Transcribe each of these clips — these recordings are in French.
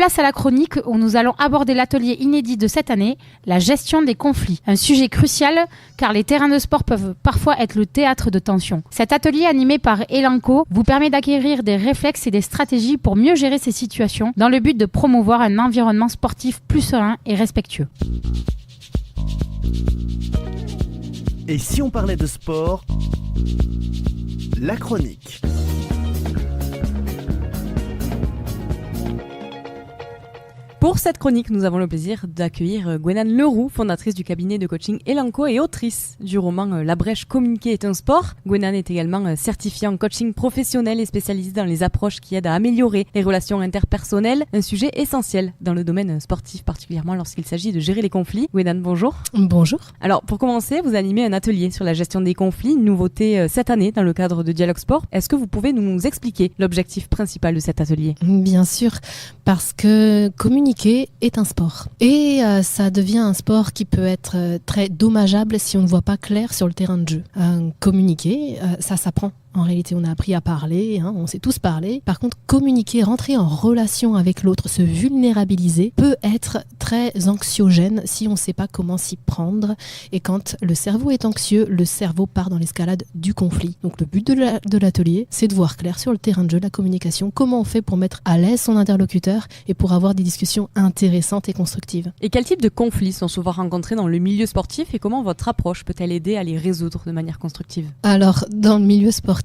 Place à la chronique où nous allons aborder l'atelier inédit de cette année, la gestion des conflits. Un sujet crucial car les terrains de sport peuvent parfois être le théâtre de tensions. Cet atelier animé par Elanco vous permet d'acquérir des réflexes et des stratégies pour mieux gérer ces situations dans le but de promouvoir un environnement sportif plus serein et respectueux. Et si on parlait de sport, la chronique. Pour cette chronique, nous avons le plaisir d'accueillir Gwenan Leroux, fondatrice du cabinet de coaching Elanco et autrice du roman La brèche communiquer est un sport. Gwenan est également certifiée en coaching professionnel et spécialisée dans les approches qui aident à améliorer les relations interpersonnelles, un sujet essentiel dans le domaine sportif, particulièrement lorsqu'il s'agit de gérer les conflits. Gwenan, bonjour. Bonjour. Alors, pour commencer, vous animez un atelier sur la gestion des conflits, une nouveauté cette année dans le cadre de Dialogue Sport. Est-ce que vous pouvez nous expliquer l'objectif principal de cet atelier ? Bien sûr, parce que communiquer est un sport. Et ça devient un sport qui peut être très dommageable si on ne voit pas clair sur le terrain de jeu. Communiquer, ça s'apprend. En réalité, on a appris à parler, on sait tous parler. Par contre, communiquer, rentrer en relation avec l'autre, se vulnérabiliser, peut être très anxiogène si on ne sait pas comment s'y prendre. Et quand le cerveau est anxieux, le cerveau part dans l'escalade du conflit. Donc le but de l'atelier, c'est de voir clair sur le terrain de jeu, la communication, comment on fait pour mettre à l'aise son interlocuteur et pour avoir des discussions intéressantes et constructives. Et quel type de conflits sont souvent rencontrés dans le milieu sportif et comment votre approche peut-elle aider à les résoudre de manière constructive ? Alors, dans le milieu sportif,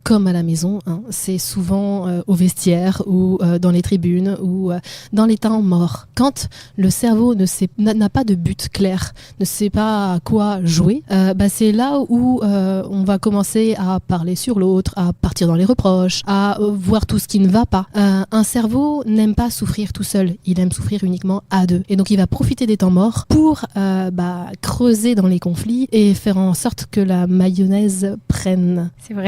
comme à la maison, c'est souvent au vestiaire ou dans les tribunes ou dans les temps morts. Quand le cerveau n'a pas de but clair, ne sait pas à quoi jouer, c'est là où on va commencer à parler sur l'autre, à partir dans les reproches, à voir tout ce qui ne va pas. Un cerveau n'aime pas souffrir tout seul, il aime souffrir uniquement à deux. Et donc il va profiter des temps morts pour creuser dans les conflits et faire en sorte que la mayonnaise prenne. C'est vrai.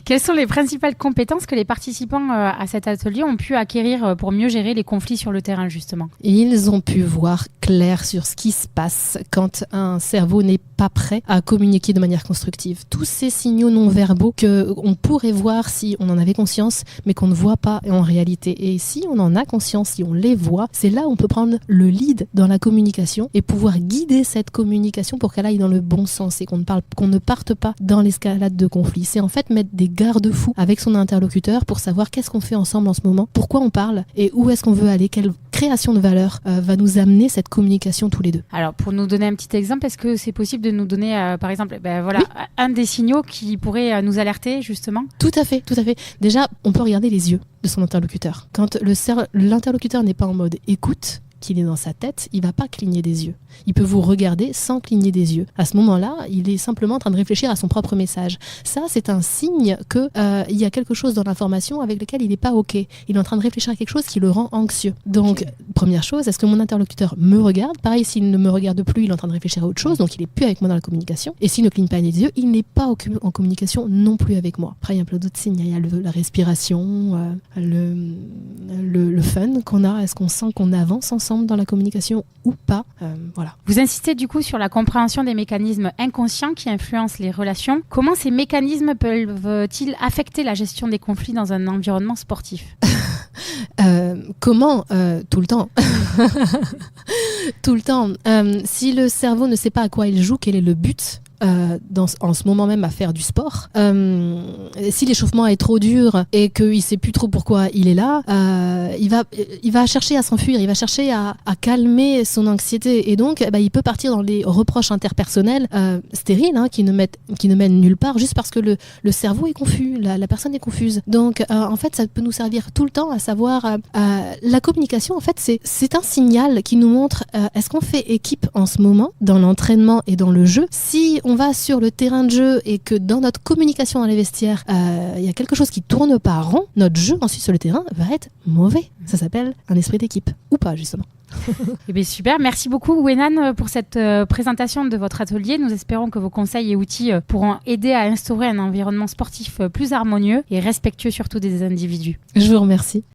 Quelles sont les principales compétences que les participants à cet atelier ont pu acquérir pour mieux gérer les conflits sur le terrain, justement ? Ils ont pu voir clair sur ce qui se passe quand un cerveau n'est pas prêt à communiquer de manière constructive. Tous ces signaux non-verbaux qu'on pourrait voir si on en avait conscience, mais qu'on ne voit pas en réalité. Et si on en a conscience, si on les voit, c'est là où on peut prendre le lead dans la communication et pouvoir guider cette communication pour qu'elle aille dans le bon sens et qu'on ne parte pas dans l'escalade de conflit. C'est en fait mettre des garde-fous avec son interlocuteur pour savoir qu'est-ce qu'on fait ensemble en ce moment, pourquoi on parle et où est-ce qu'on veut aller, quelle création de valeur va nous amener cette communication tous les deux. Alors, pour nous donner un petit exemple, est-ce que c'est possible de nous donner, par exemple, Oui. un des signaux qui pourrait nous alerter, justement ? Tout à fait. Déjà, on peut regarder les yeux de son interlocuteur. Quand l'interlocuteur n'est pas en mode écoute, qu'il est dans sa tête, il va pas cligner des yeux. Il peut vous regarder sans cligner des yeux. À ce moment-là, il est simplement en train de réfléchir à son propre message. Ça, c'est un signe que il y a quelque chose dans l'information avec lequel il n'est pas OK. Il est en train de réfléchir à quelque chose qui le rend anxieux. Donc, première chose, est-ce que mon interlocuteur me regarde ? Pareil, s'il ne me regarde plus, il est en train de réfléchir à autre chose, donc il n'est plus avec moi dans la communication. Et s'il ne cligne pas les yeux, il n'est pas en communication non plus avec moi. Après, il y a plein d'autres signes. Il y a la respiration, le fun qu'on a. Est-ce qu'on sent qu'on avance ensemble dans la communication ou pas, voilà. Vous insistez du coup sur la compréhension des mécanismes inconscients qui influencent les relations. Comment ces mécanismes peuvent-ils affecter la gestion des conflits dans un environnement sportif ? Comment tout le temps. Tout le temps. Si le cerveau ne sait pas à quoi il joue, quel est le but en ce moment même à faire du sport, si l'échauffement est trop dur et qu'il ne sait plus trop pourquoi il est là, il va chercher à s'enfuir, il va chercher à calmer son anxiété et donc il peut partir dans les reproches interpersonnels stériles qui ne mènent nulle part juste parce que le cerveau est confus, la personne est confuse. Donc en fait ça peut nous servir tout le temps à savoir la communication en fait c'est un signal qui nous montre est-ce qu'on fait équipe en ce moment dans l'entraînement et dans le jeu. Si on va sur le terrain de jeu et que dans notre communication dans les vestiaires, il y a quelque chose qui tourne pas rond, notre jeu ensuite sur le terrain va être mauvais. Ça s'appelle un esprit d'équipe. Ou pas, justement. Eh bien, super. Merci beaucoup, Gwenan, pour cette présentation de votre atelier. Nous espérons que vos conseils et outils pourront aider à instaurer un environnement sportif plus harmonieux et respectueux surtout des individus. Je vous remercie.